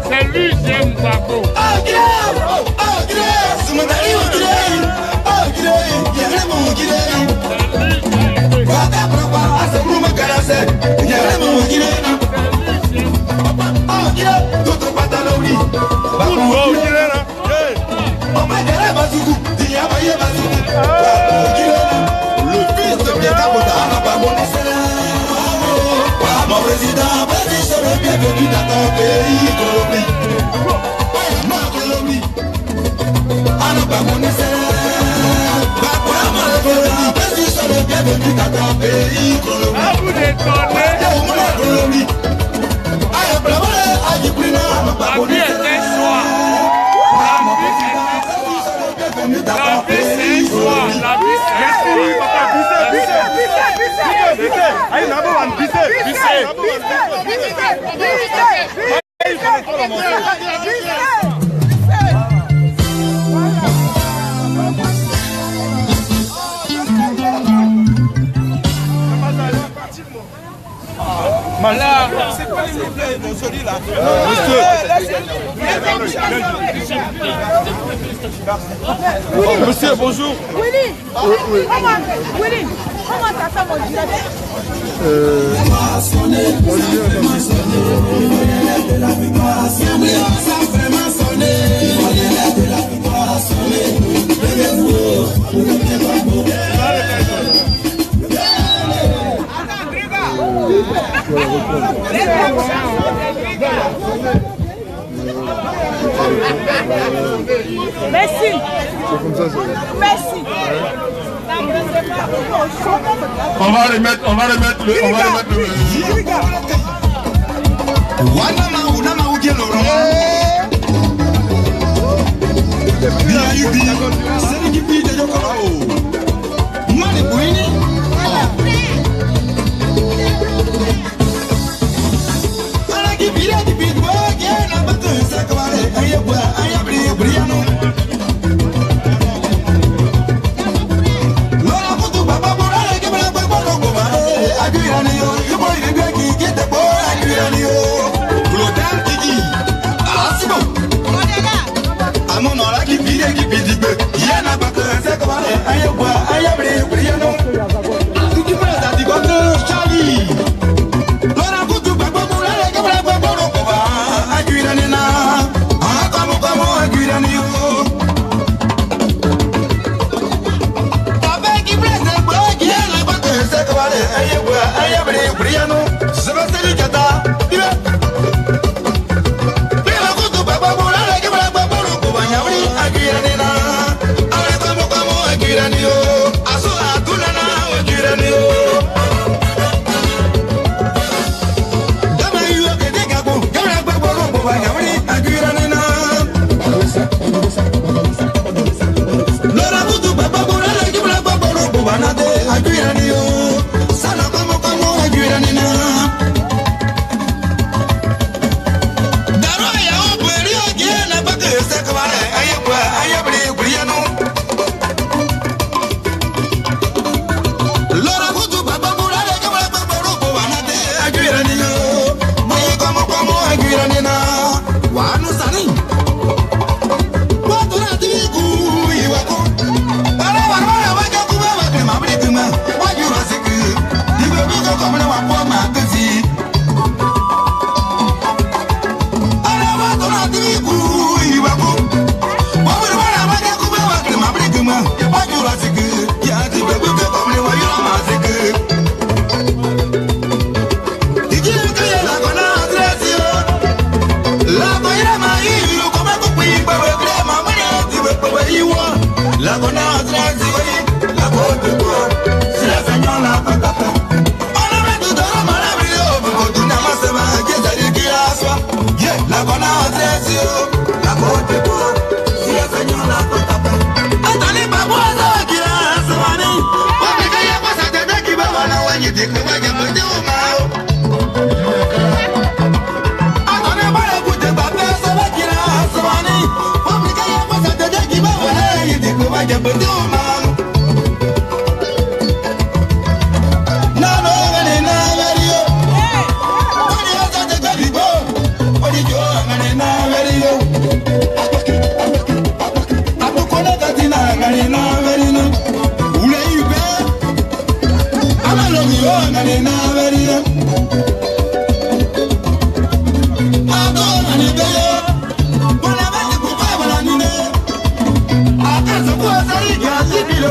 C'est lui, j'aime Bako. Oh, Mon président, bienvenue dans ton pays, Colombie. Colombie. Bienvenue dans ton pays, Colombie. Ah, vous détonnez. Colombie. La vie est un choix. La vie c'est un choix. La vie c'est un choix. C'est quoi les mots celui-là? Monsieur, bonjour. Willy, comment ça fait mon directeur? Merci. Merci. On va remettre le. I'm on all I keep eating, keep it. Yeah, I'm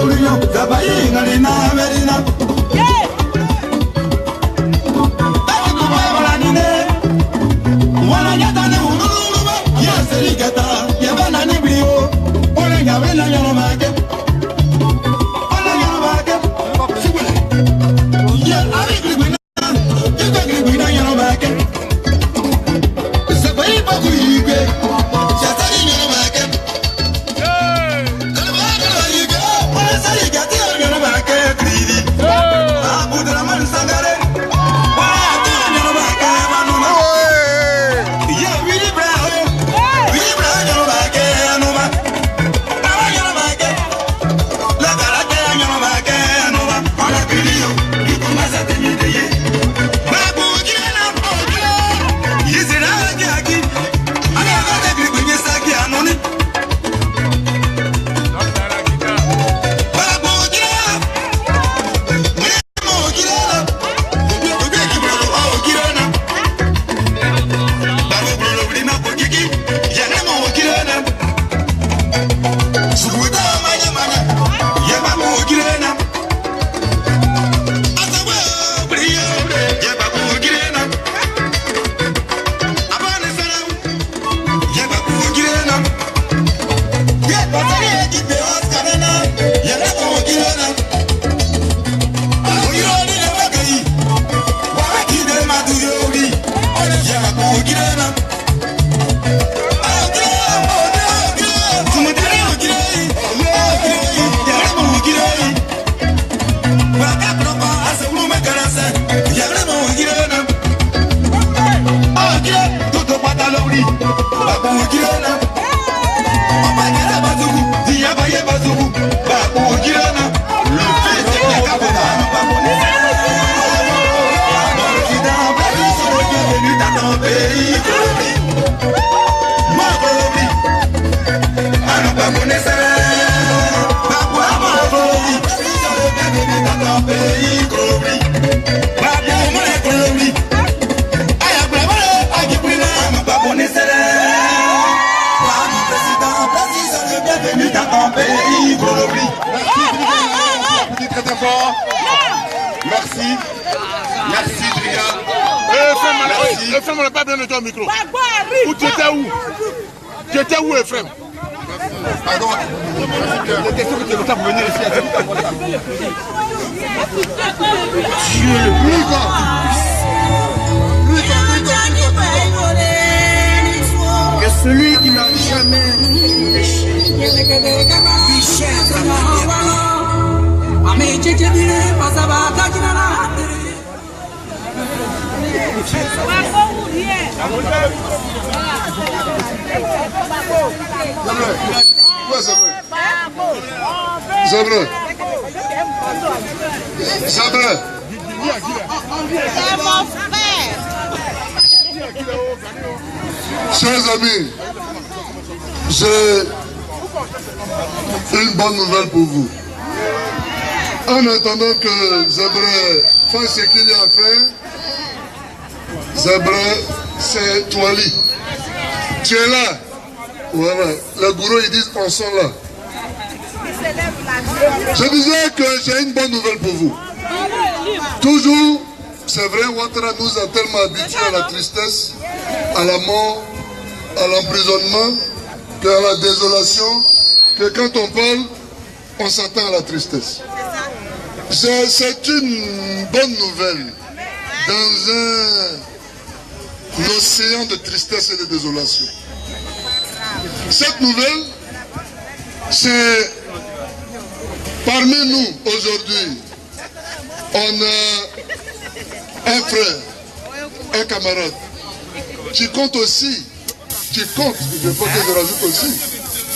l'union, Gabaye, Galina, Merina. Merci. Merci, Tria. Ephraim, on n'a pas donné ton micro. Où tu étais où? Tu étais où, Ephraim? Pardon. La question que tu veux pour venir ici. Dieu le plus grand. Que celui qui n'a jamais péché. Chers amis, j'ai une bonne nouvelle pour vous. En attendant que Zebre fasse ce qu'il y a à faire, Zebre, c'est Touali. Tu es là. Voilà. Les gourous, ils disent qu'on sont là. Je disais que j'ai une bonne nouvelle pour vous. Toujours, c'est vrai, Ouattara nous a tellement habitués à la tristesse, à la mort, à l'emprisonnement, à la désolation, que quand on parle, on s'attend à la tristesse. C'est une bonne nouvelle dans un océan de tristesse et de désolation. Cette nouvelle, c'est parmi nous aujourd'hui, on a un frère, un camarade, qui compte aussi, il faut que je rajoute aussi,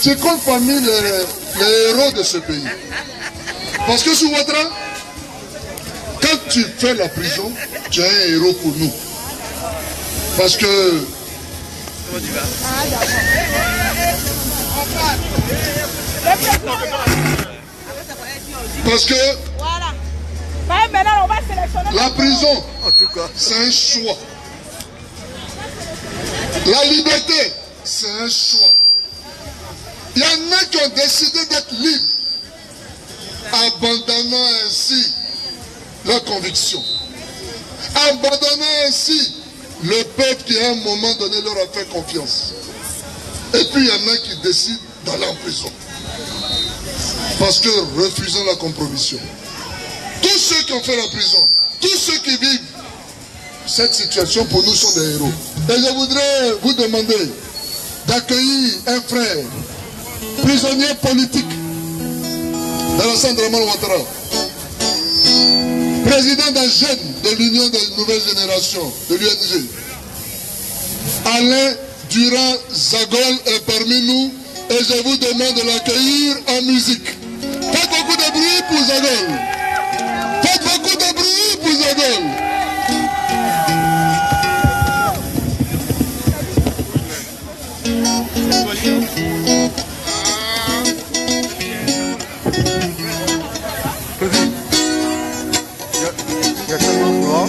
qui compte parmi les héros de ce pays. Parce que sous Ouattara, quand tu fais la prison, tu es un héros pour nous. Parce que la prison, c'est un choix. La liberté, c'est un choix. Il y en a qui ont décidé d'être libres. abandonnant ainsi leur conviction, abandonnant ainsi le peuple qui à un moment donné leur a fait confiance. Et puis il y en a qui décident d'aller en prison. Parce que refusant la compromission. Tous ceux qui ont fait la prison, tous ceux qui vivent cette situation pour nous sont des héros. Et je voudrais vous demander d'accueillir un frère, prisonnier politique d'Alassane Draman Ouattara, président d'un jeune de l'Union des Nouvelles Générations, de l'UNG. Alain Durand Zagol est parmi nous et je vous demande de l'accueillir en musique. Faites beaucoup de bruit pour Zagol. Faites beaucoup de bruit pour Zagol. Il y a tellement froid.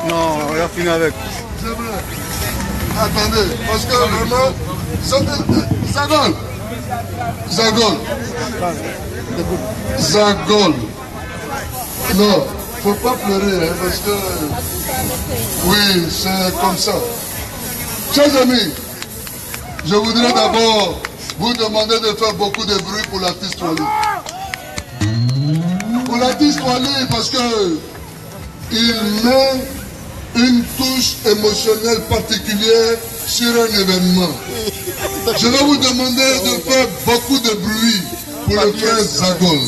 Non, on a fini avec. C'est vrai. Attendez, parce que vraiment, Zagol. Non, faut pas pleurer, hein, parce que... Oui, c'est comme ça. Chers amis, je voudrais d'abord vous demandez de faire beaucoup de bruit pour l'artiste Wally. Pour l'artiste Wally, parce que il met une touche émotionnelle particulière sur un événement. Je vais vous demander de faire beaucoup de bruit pour le frère Zagol.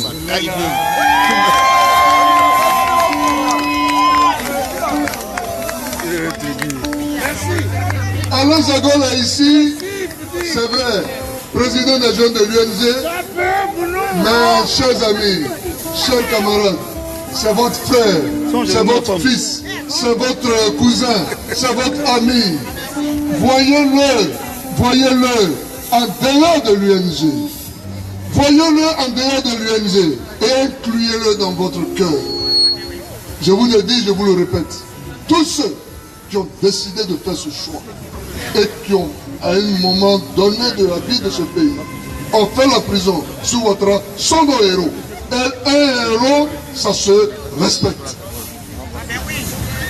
Alain Zagol est ici, c'est vrai, président des jeunes de l'UNG, mais chers amis, chers camarades, c'est votre frère, c'est votre fils, c'est votre cousin, c'est votre ami. Voyez-le en dehors de l'UNG. Voyez-le en dehors de l'UNG et incluez-le dans votre cœur. Je vous le dis, je vous le répète, tous ceux qui ont décidé de faire ce choix et qui ont, à un moment donné de la vie de ce pays, ont fait la prison sous Ouattara, sont nos héros. Et un héros, ça se respecte.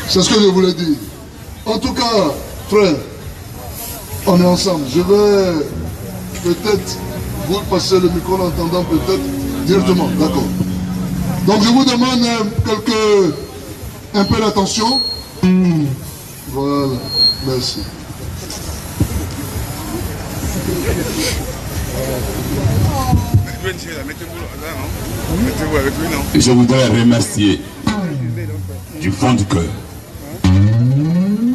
C'est ce que je voulais dire. En tout cas, frère, on est ensemble. Je vais peut-être vous passer le micro en entendant peut-être directement. D'accord. Donc je vous demande un peu d'attention. Voilà. Merci. Je voudrais remercier du fond du cœur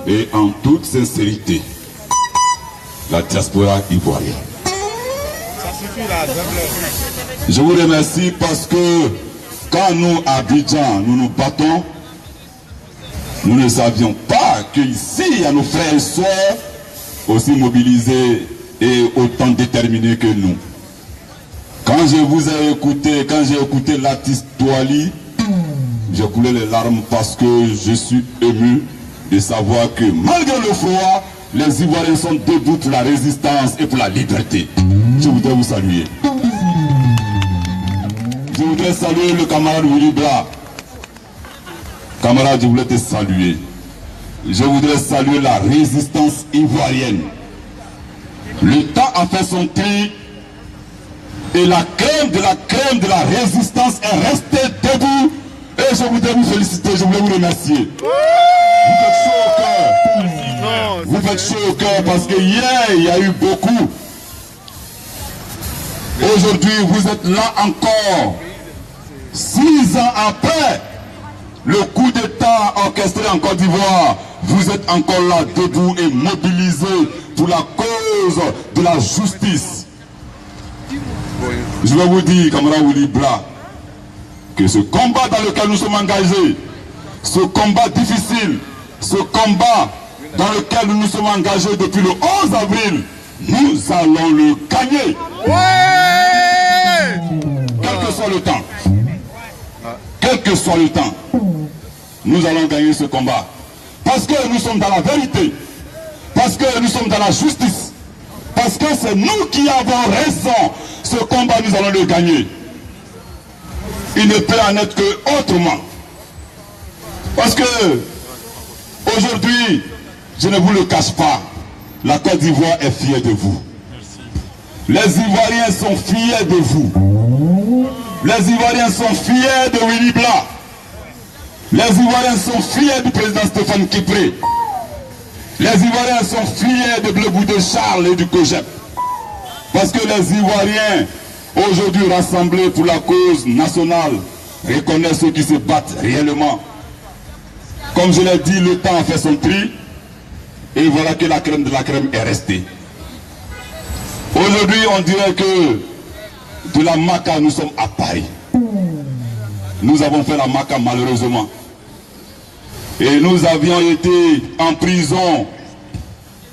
et en toute sincérité la diaspora ivoirienne. Je vous remercie parce que quand nous, à Abidjan, nous nous battons, nous ne savions pas qu'ici, il y a nos frères et sœurs aussi mobilisés et autant déterminés que nous. Quand je vous ai écouté, quand j'ai écouté l'artiste Wally, j'ai coulé les larmes parce que je suis ému de savoir que malgré le froid, les Ivoiriens sont debout pour la résistance et pour la liberté. Je voudrais vous saluer. Je voudrais saluer le camarade Willy Bla. Camarade, je voulais te saluer. Je voudrais saluer la résistance ivoirienne. Le temps a fait son tri et la crème de la résistance est restée debout. Et je voudrais vous féliciter, je voulais vous remercier. Vous faites chaud au cœur. Vous faites chaud au cœur parce que hier, il y a eu beaucoup. Aujourd'hui, vous êtes là encore. 6 ans après le coup d'État orchestré en Côte d'Ivoire, vous êtes encore là, debout et mobilisés pour la cause de la justice. Je vais vous dire, camarade Willy Bla, que ce combat dans lequel nous sommes engagés, ce combat difficile, ce combat dans lequel nous nous sommes engagés depuis le 11 avril, nous allons le gagner. Quel que soit le temps. Quel que soit le temps, nous allons gagner ce combat. Parce que nous sommes dans la vérité. Parce que nous sommes dans la justice. Parce que c'est nous qui avons raison. Ce combat, nous allons le gagner. Il ne peut en être que autrement. Parce que aujourd'hui, je ne vous le cache pas, la Côte d'Ivoire est fière de vous. Les Ivoiriens sont fiers de vous. Les Ivoiriens sont fiers de Willy Bla. Les Ivoiriens sont fiers du président Stéphane Kipré. Les Ivoiriens sont fiers de Bleu Boudé Charles et du COGEP. Parce que les Ivoiriens, aujourd'hui rassemblés pour la cause nationale, reconnaissent ceux qui se battent réellement. Comme je l'ai dit, le temps a fait son tri. Et voilà que la crème de la crème est restée. Aujourd'hui, on dirait que de la Maca, nous sommes à Paris. Nous avons fait la Maca malheureusement. Et nous avions été en prison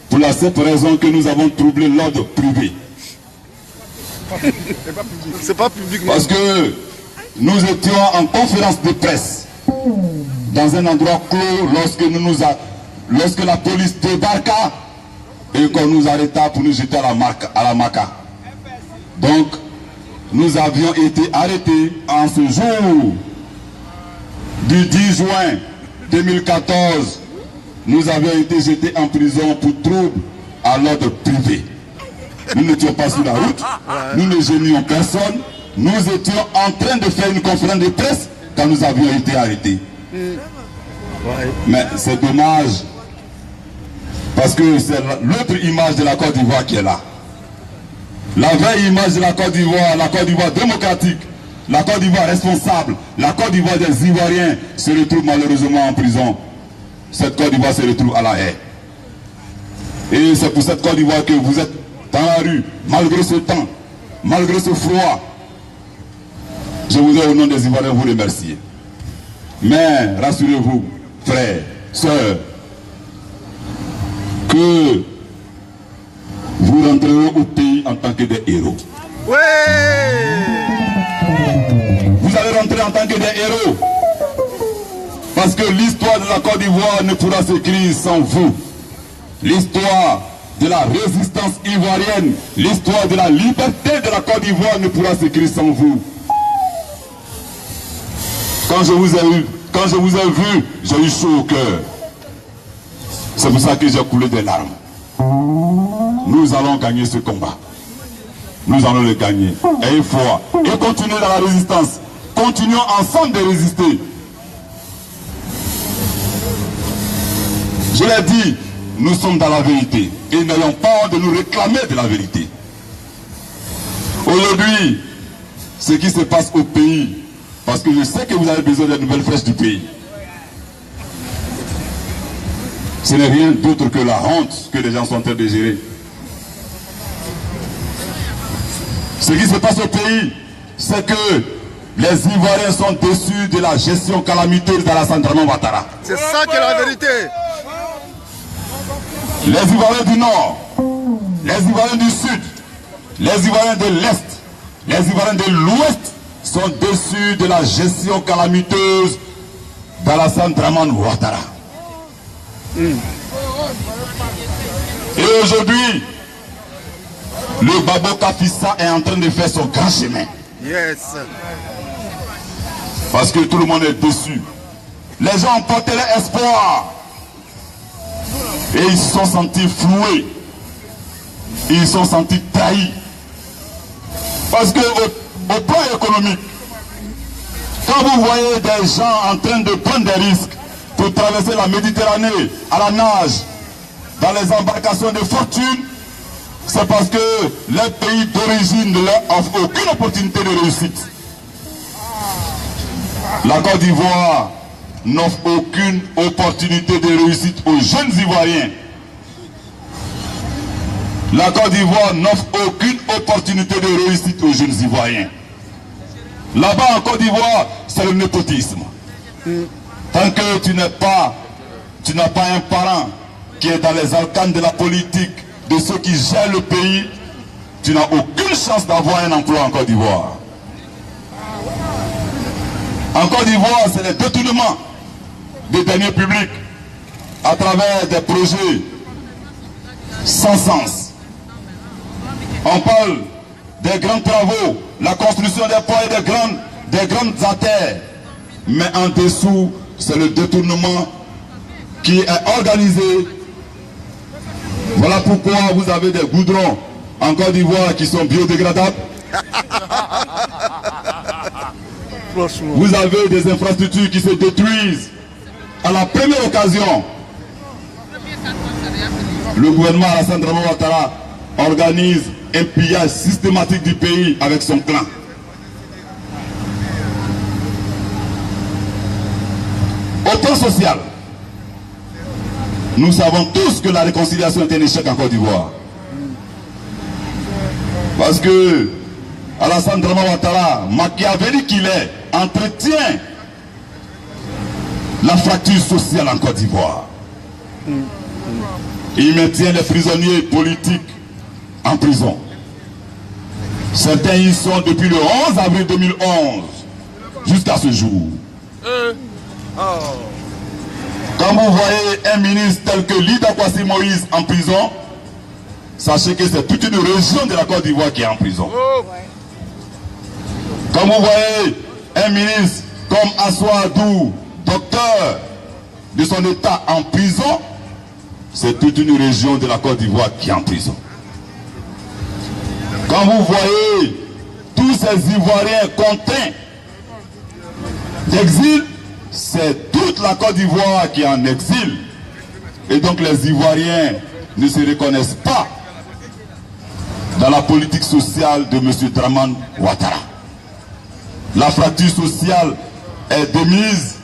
pour la simple raison que nous avons troublé l'ordre privé. C'est pas public. Parce que nous étions en conférence de presse dans un endroit clos lorsque la police débarqua et qu'on nous arrêta pour nous jeter à la Maca. Donc, nous avions été arrêtés en ce jour du 10 juin 2014. Nous avions été jetés en prison pour trouble à l'ordre privé. Nous n'étions pas sur la route, nous ne gênions personne. Nous étions en train de faire une conférence de presse quand nous avions été arrêtés. Mais c'est dommage, parce que c'est l'autre image de la Côte d'Ivoire qui est là. La vraie image de la Côte d'Ivoire démocratique, la Côte d'Ivoire responsable, la Côte d'Ivoire des Ivoiriens se retrouve malheureusement en prison. Cette Côte d'Ivoire se retrouve à la haie. Et c'est pour cette Côte d'Ivoire que vous êtes dans la rue, malgré ce temps, malgré ce froid. Je voudrais au nom des Ivoiriens vous remercier. Mais rassurez-vous, frères, sœurs, que vous rentrerez au pays en tant que des héros. Oui. Vous allez rentrer en tant que des héros. Parce que l'histoire de la Côte d'Ivoire ne pourra s'écrire sans vous. L'histoire de la résistance ivoirienne, l'histoire de la liberté de la Côte d'Ivoire ne pourra s'écrire sans vous. Quand je vous ai vu, j'ai eu chaud au cœur. C'est pour ça que j'ai coulé des larmes. Nous allons gagner ce combat. Nous allons le gagner. Ayez foi. Et continuez dans la résistance. Continuons ensemble de résister. Je l'ai dit, nous sommes dans la vérité. Et n'ayons pas honte de nous réclamer de la vérité. Aujourd'hui, ce qui se passe au pays, parce que je sais que vous avez besoin de nouvelles flèches du pays. Ce n'est rien d'autre que la honte que les gens sont en train de gérer. Ce qui se passe au pays, c'est que les Ivoiriens sont déçus de la gestion calamiteuse d'Alassane Draman Ouattara. C'est ça qui est la vérité. Les Ivoiriens du Nord, les Ivoiriens du Sud, les Ivoiriens de l'Est, les Ivoiriens de l'Ouest sont déçus de la gestion calamiteuse d'Alassane Draman Ouattara. Et aujourd'hui, le Babo Kafissa est en train de faire son grand chemin. Yes. Parce que tout le monde est déçu. Les gens ont porté leur espoir. Et ils se sont sentis floués. Ils se sont sentis trahis. Parce que au plan économique, quand vous voyez des gens en train de prendre des risques pour traverser la Méditerranée à la nage, dans les embarcations de fortune, c'est parce que les pays d'origine ne leur offrent aucune opportunité de réussite. La Côte d'Ivoire n'offre aucune opportunité de réussite aux jeunes Ivoiriens. La Côte d'Ivoire n'offre aucune opportunité de réussite aux jeunes Ivoiriens. Là-bas en Côte d'Ivoire, c'est le népotisme. Tant que tu n'as pas un parent qui est dans les arcanes de la politique, de ceux qui gèrent le pays, tu n'as aucune chance d'avoir un emploi en Côte d'Ivoire. En Côte d'Ivoire, c'est le détournement des deniers publics à travers des projets sans sens. On parle des grands travaux, la construction des ponts et des grandes artères. Mais en dessous, c'est le détournement qui est organisé. Voilà pourquoi vous avez des goudrons en Côte d'Ivoire qui sont biodégradables. Vous avez des infrastructures qui se détruisent à la première occasion. Le gouvernement Alassane Draman Ouattara organise un pillage systématique du pays avec son clan. Au plan social, nous savons tous que la réconciliation est un échec en Côte d'Ivoire. Parce que Alassane Draman Ouattara, machiavélique qu'il est, entretient la fracture sociale en Côte d'Ivoire. Il maintient les prisonniers politiques en prison. Certains y sont depuis le 11 avril 2011 jusqu'à ce jour. Quand vous voyez un ministre tel que Lida Kwasi Moïse en prison, sachez que c'est toute une région de la Côte d'Ivoire qui est en prison. Quand vous voyez un ministre comme Assoadou, docteur de son état en prison, c'est toute une région de la Côte d'Ivoire qui est en prison. Quand vous voyez tous ces Ivoiriens contraints d'exil, c'est toute la Côte d'Ivoire qui est en exil. Et donc les Ivoiriens ne se reconnaissent pas dans la politique sociale de M. Dramane Ouattara. La fracture sociale est de mise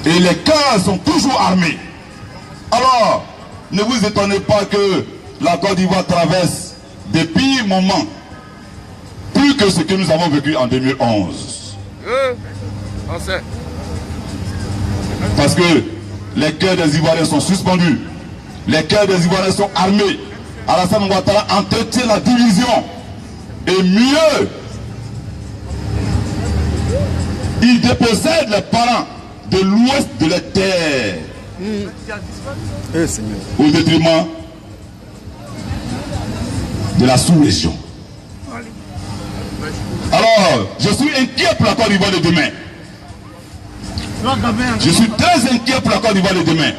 et les cœurs sont toujours armés. Alors, ne vous étonnez pas que la Côte d'Ivoire traverse des pires moments, plus que ce que nous avons vécu en 2011. Parce que les cœurs des Ivoiriens sont suspendus, les cœurs des Ivoiriens sont armés. Alassane Ouattara entretient la division. Et mieux, il dépossède les parents de l'ouest de la terre au détriment de la sous-région. Alors, je suis inquiet pour la Côte d'Ivoire de demain. Je suis très inquiet pour la Côte d'Ivoire de demain.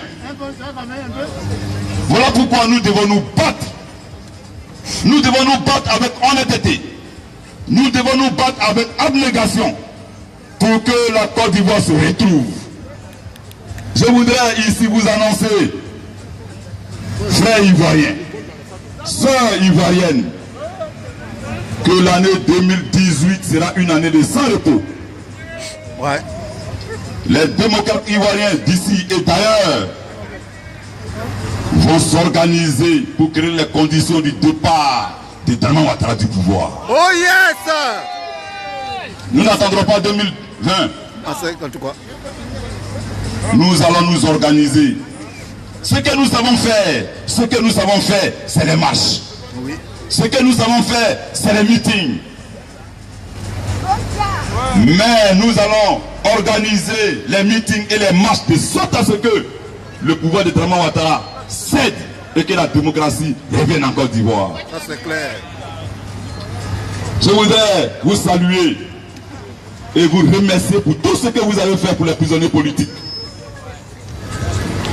Voilà pourquoi nous devons nous battre. Nous devons nous battre avec honnêteté. Nous devons nous battre avec abnégation pour que la Côte d'Ivoire se retrouve. Je voudrais ici vous annoncer, frères ivoiriens, sœurs ivoiriennes, que l'année 2018 sera une année de sans repos. Ouais. Les démocrates ivoiriens d'ici et d'ailleurs vont s'organiser pour créer les conditions du départ de Dramane Ouattara du pouvoir. Oh yes! Nous n'attendrons pas 2020. Ah, c'est en tout cas. Nous allons nous organiser. Ce que nous savons faire, c'est les marches. Oui. Ce que nous savons faire, c'est les meetings. Mais nous allons organiser les meetings et les marches de sorte à ce que le pouvoir de Dramane Ouattara cède et que la démocratie revienne en Côte d'Ivoire. Ça c'est clair. Je voudrais vous saluer et vous remercier pour tout ce que vous avez fait pour les prisonniers politiques.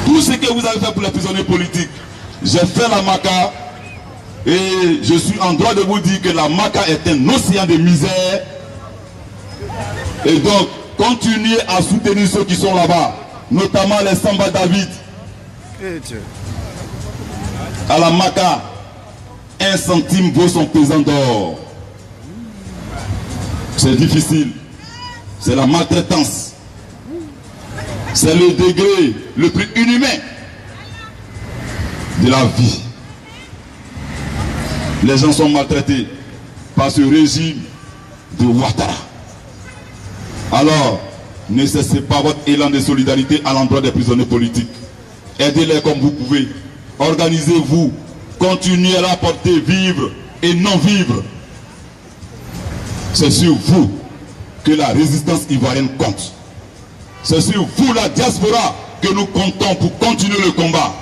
Tout ce que vous avez fait pour les prisonniers politiques. J'ai fait la MACA et je suis en droit de vous dire que la MACA est un océan de misère. Et donc, continuez à soutenir ceux qui sont là-bas, notamment les Samba David. À la MACA, 1 centime vaut son pesant d'or. C'est difficile. C'est la maltraitance. C'est le degré le plus inhumain de la vie. Les gens sont maltraités par ce régime de Ouattara. Alors, ne cessez pas votre élan de solidarité à l'endroit des prisonniers politiques. Aidez-les comme vous pouvez. Organisez-vous. Continuez à apporter vivre et non vivre. C'est sur vous que la résistance ivoirienne compte. C'est sur vous, la diaspora, que nous comptons pour continuer le combat.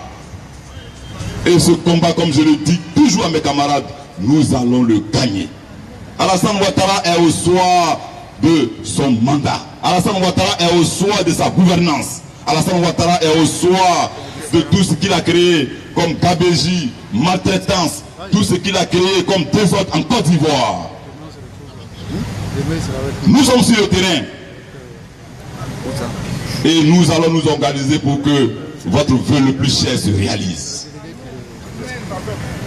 Et ce combat, comme je le dis toujours à mes camarades, nous allons le gagner. Alassane Ouattara est au soir de son mandat. Alassane Ouattara est au soir de sa gouvernance. Alassane Ouattara est au soir de tout ce qu'il a créé comme gabégie, maltraitance, tout ce qu'il a créé comme désordre en Côte d'Ivoire. Nous sommes sur le terrain et nous allons nous organiser pour que votre vœu le plus cher se réalise.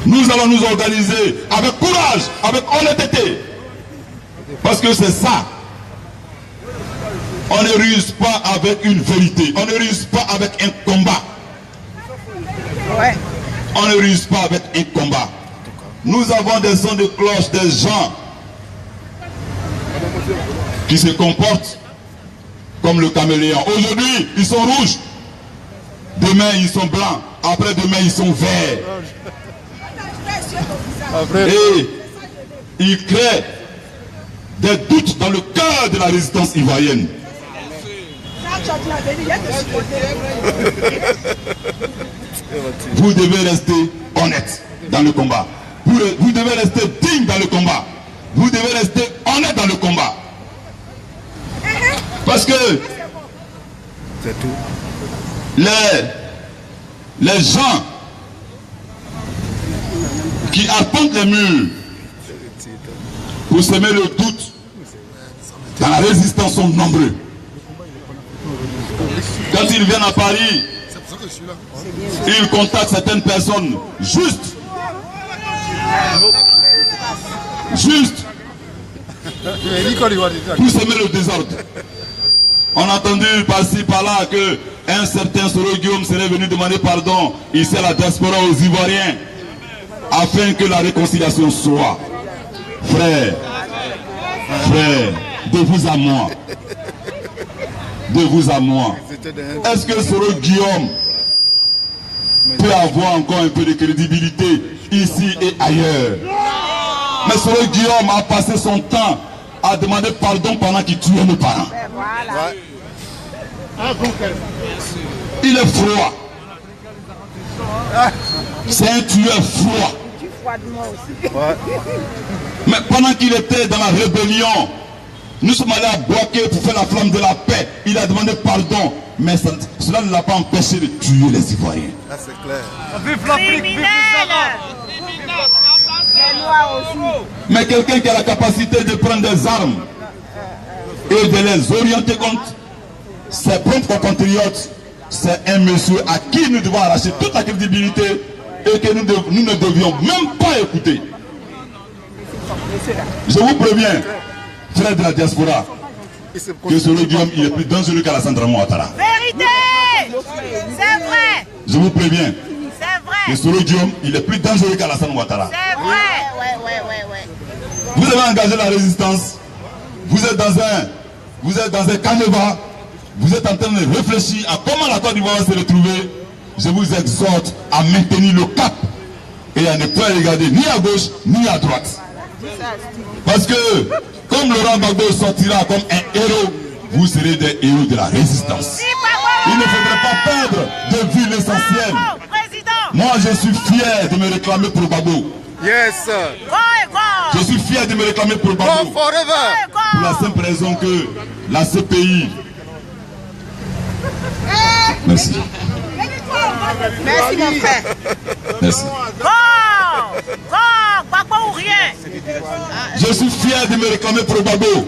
Nous allons nous organiser avec courage, avec honnêteté, parce que c'est ça. On ne ruse pas avec une vérité, on ne ruse pas avec un combat. On ne ruse pas avec un combat. Nous avons des sons de cloche, des gens qui se comportent comme le caméléon. Aujourd'hui, ils sont rouges. Demain, ils sont blancs. Après-demain, ils sont verts. Et ils créent des doutes dans le cœur de la résistance ivoirienne. Vous devez rester honnête dans le combat. Vous devez rester digne dans le combat. Vous devez rester honnête dans le combat. Parce que les gens qui arpentent les murs Vous semez le doute. Dans la résistance sont nombreux. Quand ils viennent à Paris, ils contactent certaines personnes justes. Pour semer le désordre. On a entendu par-ci par-là que un certain Soro Guillaume serait venu demander pardon ici à la diaspora aux Ivoiriens afin que la réconciliation soit. Frère, de vous à moi. De vous à moi. Est-ce que Soro Guillaume peut avoir encore un peu de crédibilité ici et ailleurs? Mais Soro Guillaume a passé son temps à demander pardon pendant qu'il tuait nos parents. Il est froid. C'est un tueur froid. Mais pendant qu'il était dans la rébellion, nous sommes allés à Boaké pour faire la flamme de la paix. Il a demandé pardon. Mais cela ne l'a pas empêché de tuer les Ivoiriens. Ah, c'est clair. Mais quelqu'un qui a la capacité de prendre des armes et de les orienter contre ses propres compatriotes, c'est un monsieur à qui nous devons arracher toute la crédibilité et que nous ne devions même pas écouter. Je vous préviens, frère de la diaspora, que Soro Guillaume il est plus dangereux qu'Alassane Dramane Ouattara. Vérité! C'est vrai! Je vous préviens. C'est vrai! Que Soro Guillaume il est plus dangereux qu'Alassane Ouattara. C'est vrai! Vous avez engagé la résistance. Vous êtes dans un canevas. Vous êtes en train de réfléchir à comment la Côte d'Ivoire va se retrouver. Je vous exhorte à maintenir le cap et à ne pas regarder ni à gauche ni à droite. Parce que comme Laurent Gbagbo sortira comme un héros, vous serez des héros de la résistance. Il ne faudrait pas perdre de vue l'essentiel. Moi je suis fier de me réclamer pour Gbagbo. Yes. Je suis fier de me réclamer pour Gbagbo. Pour la simple raison que la CPI. Merci. Merci mon frère. Merci. Je suis fier de me réclamer pour Gbagbo.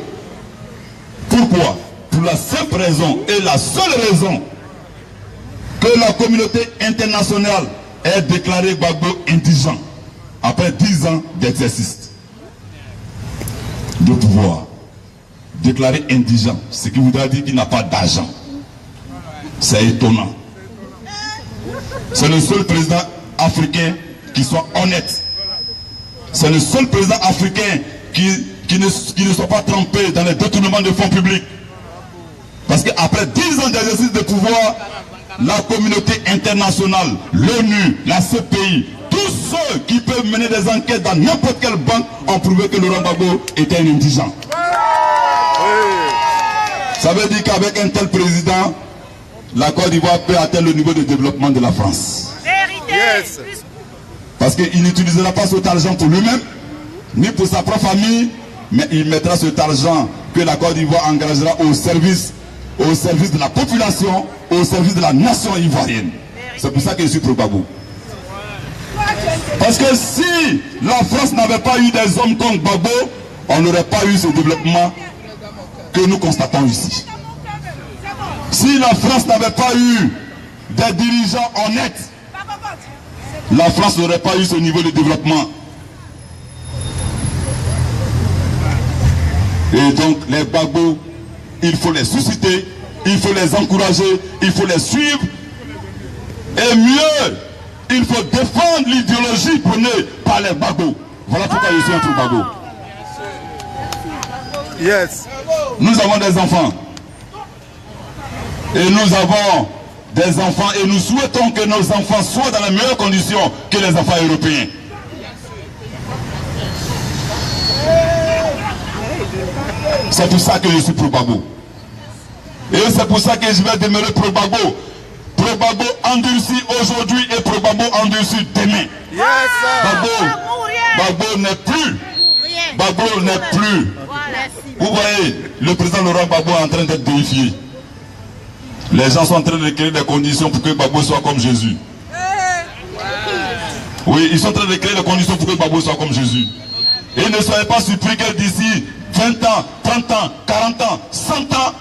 Pourquoi? Pour la simple raison et la seule raison que la communauté internationale ait déclaré Gbagbo indigent après 10 ans d'exercice de pouvoir. Déclaré indigent, ce qui voudrait dire qu'il n'a pas d'argent. C'est étonnant. C'est le seul président africain qui soit honnête. C'est le seul président africain qui ne soit pas trempé dans les détournements de fonds publics. Parce qu'après 10 ans d'exercice de pouvoir, la communauté internationale, l'ONU, la CPI, tous ceux qui peuvent mener des enquêtes dans n'importe quelle banque ont prouvé que Laurent Gbagbo était un indigent. Ça veut dire qu'avec un tel président, la Côte d'Ivoire peut atteindre le niveau de développement de la France. Yes. Parce qu'il n'utilisera pas cet argent pour lui-même, ni pour sa propre famille, mais il mettra cet argent que la Côte d'Ivoire engagera au service de la population, au service de la nation ivoirienne. C'est pour ça que je suis pro Gbagbo. Parce que si la France n'avait pas eu des hommes comme Gbagbo, on n'aurait pas eu ce développement que nous constatons ici. Si la France n'avait pas eu des dirigeants honnêtes, la France n'aurait pas eu ce niveau de développement. Et donc les Gbagbo, il faut les susciter, il faut les encourager, il faut les suivre. Et mieux, il faut défendre l'idéologie prônée par les Gbagbo. Voilà pourquoi je suis un pro Gbagbo. Yes. Nous avons des enfants. Et nous avons des enfants et nous souhaitons que nos enfants soient dans les meilleures conditions que les enfants européens. C'est pour ça que je suis pro Gbagbo. Et c'est pour ça que je vais demeurer pro Gbagbo. Pro Gbagbo endurci aujourd'hui et pro Gbagbo endurci demain. Yes. Gbagbo n'est plus. Gbagbo n'est plus. Vous voyez, le président Laurent Gbagbo est en train d'être déifié. Les gens sont en train de créer des conditions pour que Gbagbo soit comme Jésus. Oui, ils sont en train de créer des conditions pour que Gbagbo soit comme Jésus. Et ne soyez pas surpris que d'ici 20 ans, 30 ans, 40 ans, 100 ans,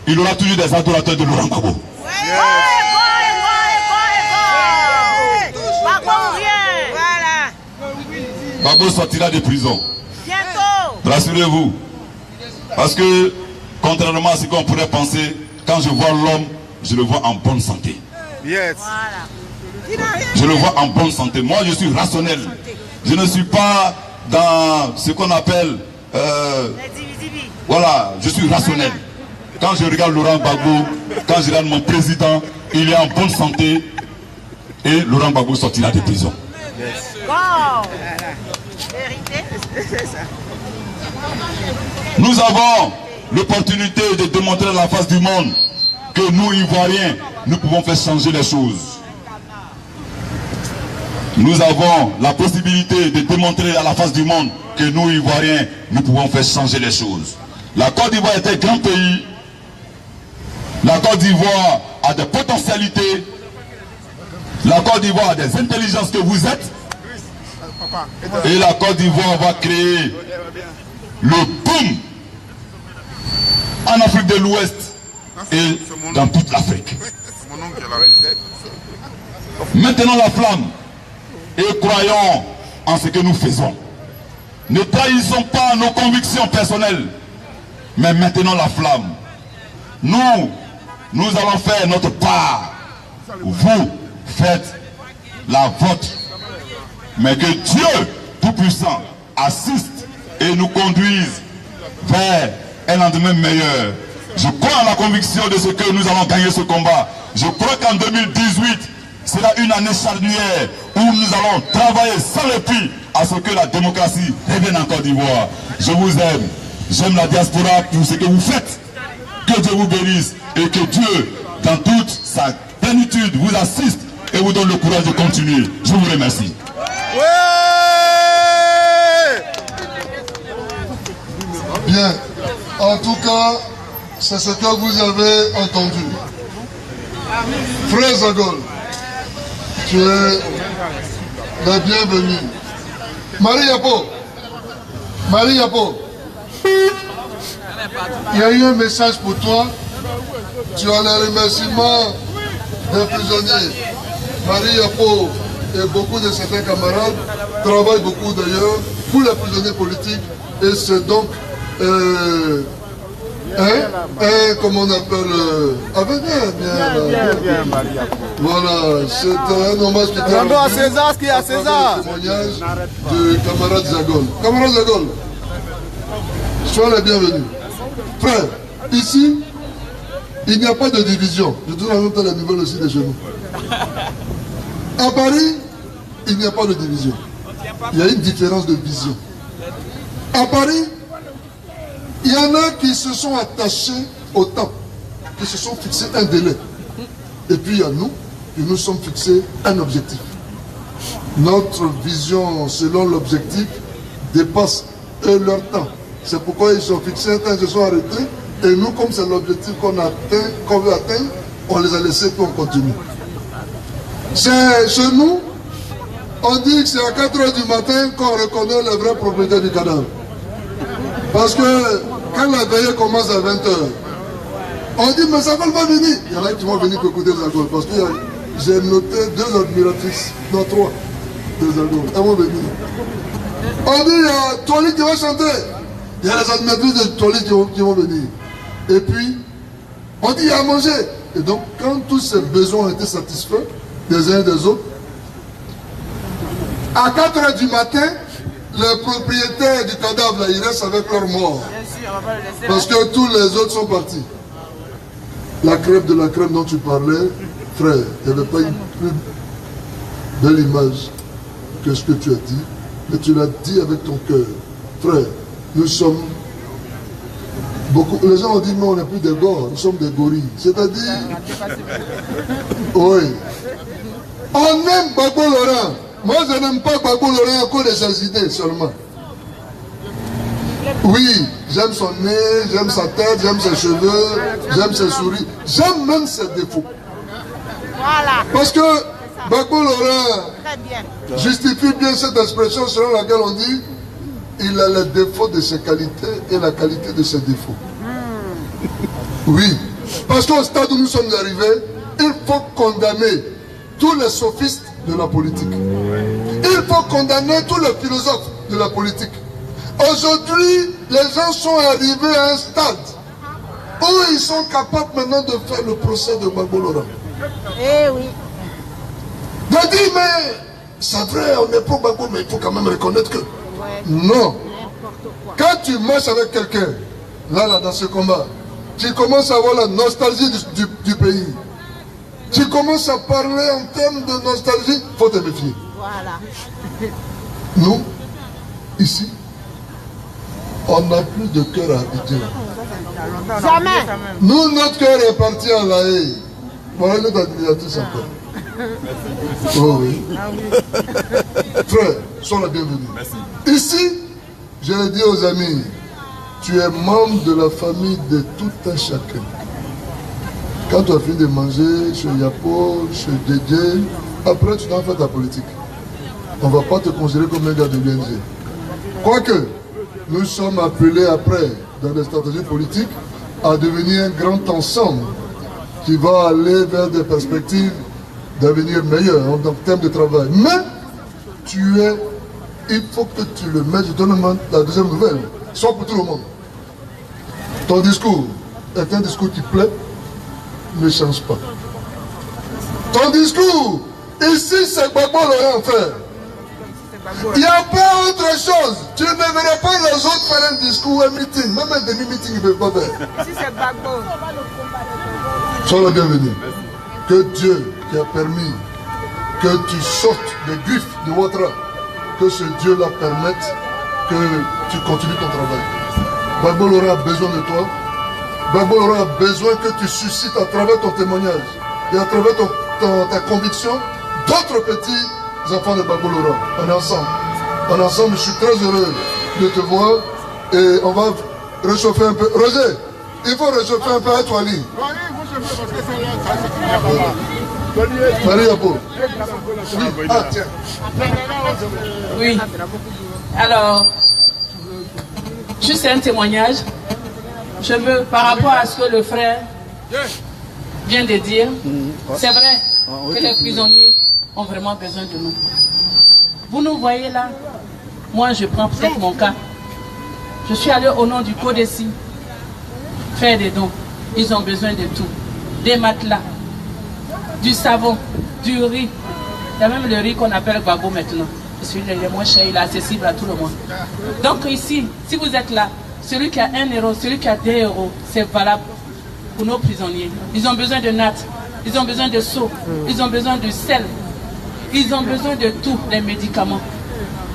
il aura toujours des adorateurs de Laurent Gbagbo. Gbagbo sortira de prison. Bientôt. Rassurez-vous. Parce que, contrairement à ce qu'on pourrait penser, quand je vois l'homme, je le vois en bonne santé. Yes. Je le vois en bonne santé. Moi, je suis rationnel. Je ne suis pas dans ce qu'on appelle... voilà, je suis rationnel. Quand je regarde Laurent Gbagbo, quand je regarde mon président, il est en bonne santé. Et Laurent Gbagbo sortira de prison. Nous avons l'opportunité de démontrer à la face du monde que nous, Ivoiriens, nous pouvons faire changer les choses. Nous avons la possibilité de démontrer à la face du monde que nous, Ivoiriens, nous pouvons faire changer les choses. La Côte d'Ivoire est un grand pays. La Côte d'Ivoire a des potentialités. La Côte d'Ivoire a des intelligences que vous êtes. Et la Côte d'Ivoire va créer le boom en Afrique de l'Ouest et dans toute l'Afrique. Maintenant la flamme et croyons en ce que nous faisons. Ne trahissons pas nos convictions personnelles, mais maintenant la flamme. Nous allons faire notre part. Vous faites la vôtre. Mais que Dieu Tout-Puissant assiste et nous conduise vers un lendemain meilleur. Je crois en la conviction de ce que nous allons gagner ce combat. Je crois qu'en 2018 sera une année charnière où nous allons travailler sans répit à ce que la démocratie revienne en Côte d'Ivoire. Je vous aime. J'aime la diaspora pour ce que vous faites. Que Dieu vous bénisse et que Dieu, dans toute sa plénitude, vous assiste et vous donne le courage de continuer. Je vous remercie. Bien. En tout cas, c'est ce que vous avez entendu. Frère Zagol, tu es la bienvenue. Marie Yapo, il y a eu un message pour toi. Tu as les remerciements des prisonniers. Marie Yapo et beaucoup de certains camarades travaillent beaucoup d'ailleurs pour les prisonniers politiques. Et c'est donc comment on appelle bien, voilà, c'est un hommage qui est à César ce qui est à César. Témoignage du camarade Zagol. Camarade Zagol, sois le bienvenu. Frère, ici, il n'y a pas de division. Je donne en même temps la nouvelle aussi de chez nous. À Paris, il n'y a pas de division. Il y a une différence de vision. À Paris, il y en a qui se sont attachés au temps, qui se sont fixés un délai. Et puis il y a nous, qui nous sommes fixés un objectif. Notre vision selon l'objectif dépasse leur temps. C'est pourquoi ils sont fixés un temps, ils se sont arrêtés. Et nous, comme c'est l'objectif qu'on veut atteindre, on les a laissés puis on continue. Chez nous, on dit que c'est à 4 h du matin qu'on reconnaît le vrai propriétaire du cadavre. Parce que quand la veillée commence à 20 h, on dit mais Zagol va venir. Il y en a qui vont venir pour écouter Zagol. Parce que j'ai noté 2 admiratrices, non 3, de Zagol. Elles vont venir. On dit il y a Toli qui va chanter. Il y a les admiratrices de Toli qui vont venir. Et puis, on dit il y a à manger. Et donc, quand tous ces besoins ont été satisfaits, des uns et des autres, à 4 h du matin, les propriétaires du cadavre, là, ils restent avec leur mort. Parce que tous les autres sont partis. La crème de la crème dont tu parlais, frère, il n'y avait pas une plus belle image que ce que tu as dit, mais tu l'as dit avec ton cœur. Frère, nous sommes beaucoup. Les gens ont dit non, on n'est plus des gores, nous sommes des gorilles. C'est-à-dire, oui. On aime Gbagbo Laurent. Moi, je n'aime pas Gbagbo Laurent à cause de ses idées seulement. Oui, j'aime son nez, j'aime sa tête, j'aime ses cheveux, j'aime ses souris. J'aime même ses défauts. Voilà. Parce que Gbagbo Laurent justifie bien cette expression selon laquelle on dit il a le défaut de ses qualités et la qualité de ses défauts. Oui, parce qu'au stade où nous sommes arrivés, il faut condamner tous les sophistes de la politique. Il faut condamner tous les philosophes de la politique. Aujourd'hui, les gens sont arrivés à un stade où ils sont capables maintenant de faire le procès de Gbagbo Laurent. Eh oui. De dire, mais c'est vrai, on est pour Gbagbo, mais il faut quand même reconnaître que... Non. Quand tu marches avec quelqu'un, là, dans ce combat, tu commences à avoir la nostalgie du pays. Tu commences à parler en termes de nostalgie, il faut te méfier. Voilà. Nous, ici, on n'a plus de cœur à Abidjan. Jamais. Nous, notre cœur est parti à La Haye. Voilà notre admiratrice encore. Oh oui. Frère, sois la bienvenue. Ici, je le dis aux amis, tu es membre de la famille de tout un chacun. Quand tu as fini de manger chez Yapo, chez Dédé, après tu t'en fais ta politique. On ne va pas te considérer comme un gars de l'UNG. Quoique, nous sommes appelés après, dans les stratégies politiques, à devenir un grand ensemble qui va aller vers des perspectives d'avenir meilleur en termes de travail. Mais il faut que tu le mettes. Je donne la deuxième nouvelle, soit pour tout le monde. Ton discours est un discours qui plaît, ne change pas. Ton discours, ici c'est Gbagbo Laurent frère. Il n'y a pas autre chose. Tu ne verras pas les autres faire un discours, un meeting, même un demi-meeting, ils ne peuvent pas faire. Si c'est Gbagbo. Sois le bienvenu. Que Dieu qui a permis que tu sortes des griffes de Ouattara, que ce Dieu-là permette que tu continues ton travail. Gbagbo Laurent a besoin de toi. Gbagbo Laurent a besoin que tu suscites à travers ton témoignage et à travers ta conviction d'autres petits enfants de Gbagbo Laurent. On est ensemble. On est ensemble, je suis très heureux de te voir et on va réchauffer un peu. Roger, il faut réchauffer un peu à toi, Ali. Marie Yapo. Oui. Ah, tiens. Oui. Alors, juste un témoignage. Je veux, par rapport à ce que le frère vient de dire, c'est vrai que les prisonniers ont vraiment besoin de nous. Vous nous voyez là, moi je prends peut-être mon cas. Je suis allé au nom du Codeci faire des dons. Ils ont besoin de tout. Des matelas, du savon, du riz. Il y a même le riz qu'on appelle Gbagbo maintenant. Celui-là il est moins cher, il est accessible à tout le monde. Donc ici, si vous êtes là, celui qui a 1 euro, celui qui a 2 euros, c'est valable pour nos prisonniers. Ils ont besoin de nattes, ils ont besoin de seaux, ils ont besoin de sel, ils ont besoin de tous les médicaments.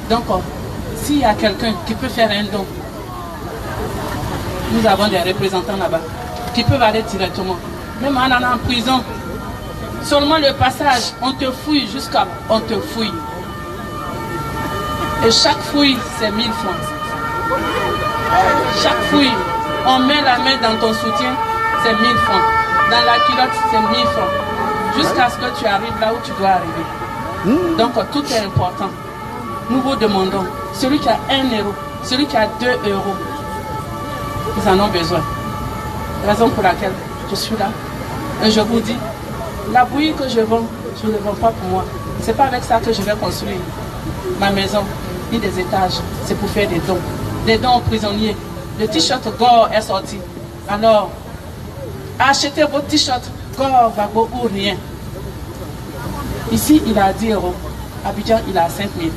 Donc, s'il y a quelqu'un qui peut faire un don, nous avons des représentants là-bas qui peuvent aller directement. Même en allant en prison, seulement le passage, on te fouille jusqu'à... On te fouille. Et chaque fouille, c'est 1000 francs. Chaque fouille, on met la main dans ton soutien, c'est 1000 francs. Dans la culotte, c'est 1000 francs. Jusqu'à ce que tu arrives là où tu dois arriver. Donc tout est important. Nous vous demandons, celui qui a 1 euro, celui qui a 2 euros, ils en ont besoin. Raison pour laquelle je suis là. Et je vous dis, la bouillie que je vends, je ne vends pas pour moi. Ce n'est pas avec ça que je vais construire ma maison, ni des étages. C'est pour faire des dons. Des dons aux prisonniers. Le t-shirt Gore est sorti. Alors, achetez vos t-shirts Gore, Gbagbo ou rien. Ici, il a 10 euros. Abidjan, il a 5000.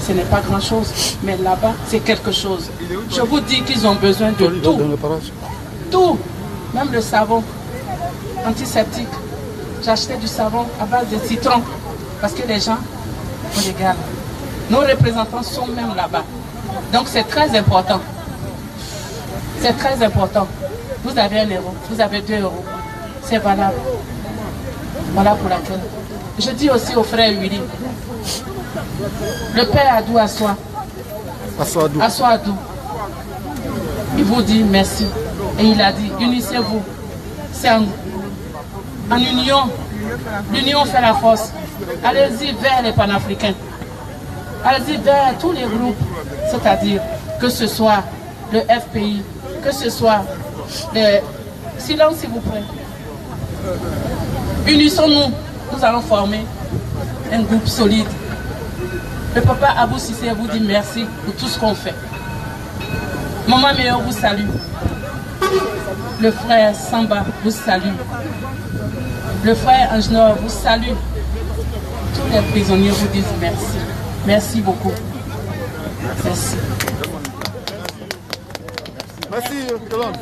Ce n'est pas grand chose, mais là-bas, c'est quelque chose. Je vous dis qu'ils ont besoin de tout. Tout, même le savon antiseptique. J'achetais du savon à base de citron parce que les gens, on les garde. Nos représentants sont même là-bas. Donc c'est très important. C'est très important. Vous avez 1 euro, vous avez 2 euros. C'est valable. Voilà pour laquelle. Je dis aussi au frère Willy, le père Adou Assoa, il vous dit merci. Et il a dit, unissez-vous. C'est en union. L'union fait la force. Allez-y vers les panafricains. allez-y vers tous les groupes, c'est-à-dire que ce soit le FPI, que ce soit le... Silence s'il vous plaît. Unissons-nous, nous allons former un groupe solide. Le papa Abou Sissé vous dit merci pour tout ce qu'on fait. Maman Méo vous salue. Le frère Samba vous salue. Le frère Angenor vous salue. Tous les prisonniers vous disent merci. Merci beaucoup. Merci. Merci, Yolande.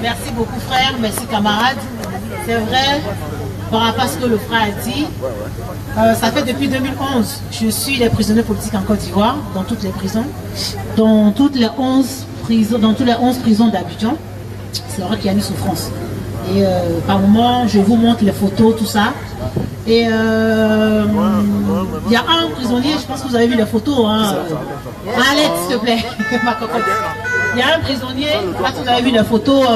Merci beaucoup frère, merci camarades. C'est vrai, par rapport à ce que le frère a dit, ça fait depuis 2011, je suis les prisonniers politiques en Côte d'Ivoire, dans toutes les prisons, dans toutes les 11 prisons d'Abidjan. C'est vrai qu'il y a une souffrance. Et par moment, je vous montre les photos, tout ça. Et il y a un prisonnier, je pense que vous avez vu les photos, hein. Alex, s'il te plaît, ma cocotte. Il y a un prisonnier, là vous avez vu les photos,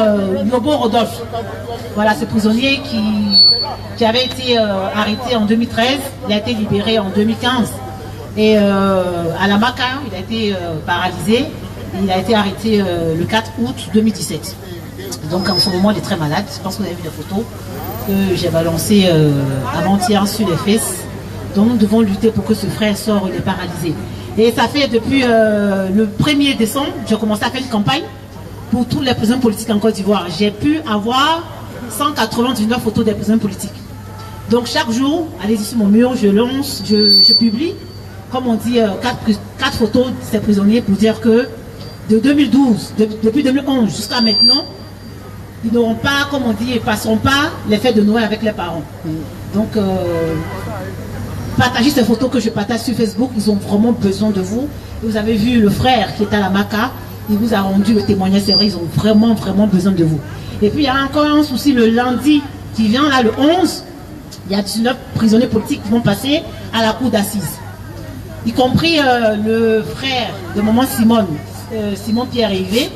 Yobo Rodolphe. Voilà, ce prisonnier qui avait été arrêté en 2013, il a été libéré en 2015. Et à la Maca, il a été paralysé, il a été arrêté le 4 août 2017. Donc en ce moment, il est très malade, je pense que vous avez vu les photos que j'ai balancées avant-hier sur les fesses. Donc nous devons lutter pour que ce frère sorte, il est paralysé. Et ça fait depuis le 1er décembre, j'ai commencé à faire une campagne pour tous les prisonniers politiques en Côte d'Ivoire. J'ai pu avoir 199 photos des prisonniers politiques. Donc chaque jour, allez-y sur mon mur, je lance, je publie, comme on dit, 4 photos de ces prisonniers pour dire que de 2012, depuis 2011 jusqu'à maintenant, ils n'auront pas, comme on dit, ils ne passeront pas les fêtes de Noël avec les parents. Donc, partagez ces photos que je partage sur Facebook, ils ont vraiment besoin de vous. Et vous avez vu le frère qui est à la Maca, il vous a rendu le témoignage, c'est vrai, ils ont vraiment, vraiment besoin de vous. Et puis il y a encore un souci le lundi qui vient, là le 11, il y a 19 prisonniers politiques qui vont passer à la cour d'assises. Y compris le frère de maman Simone, Simon Pierre Rivé,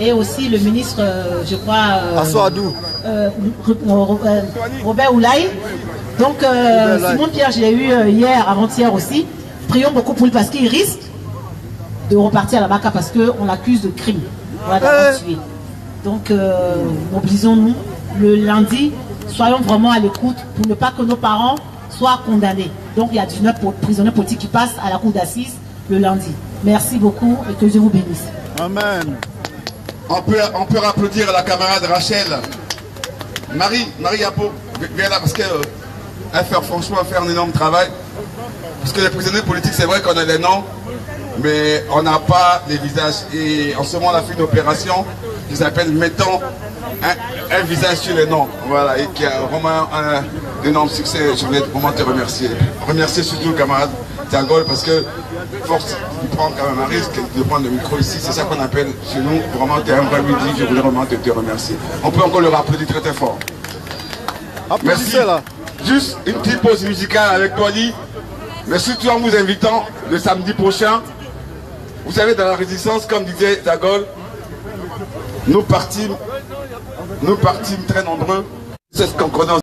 et aussi le ministre, je crois, Robert Oulaye. Donc Simon Pierre, je l'ai eu hier, avant-hier aussi. Prions beaucoup pour lui parce qu'il risque de repartir à la Maca parce qu'on l'accuse de crime. Voilà, tué. Donc mobilisons-nous le lundi, soyons vraiment à l'écoute pour ne pas que nos parents soient condamnés. Donc il y a 19 prisonniers politiques qui passent à la cour d'assises le lundi. Merci beaucoup et que Dieu vous bénisse. Amen. On peut applaudir la camarade Rachel. Marie Yapo, viens là parce que elle fait franchement un énorme travail. Parce que les prisonniers politiques, c'est vrai qu'on a des noms, mais on n'a pas les visages. Et en ce moment, on a fait une opération qui s'appelle Mettons un visage sur les noms. Voilà, et qui a vraiment un énorme succès. Je voulais vraiment te remercier. Remercier surtout le camarade Tiagol parce que force, il prend quand même un risque de prendre le micro ici. C'est ça qu'on appelle chez nous. Vraiment, tu es un vrai midi. Je voulais vraiment te remercier. On peut encore le rappeler très très fort. Merci. Là. Juste une petite pause musicale avec Toali. Mais surtout en vous invitant le samedi prochain. Vous savez, dans la résistance, comme disait Tiagol, nous partîmes très nombreux. C'est ce qu'on connaît.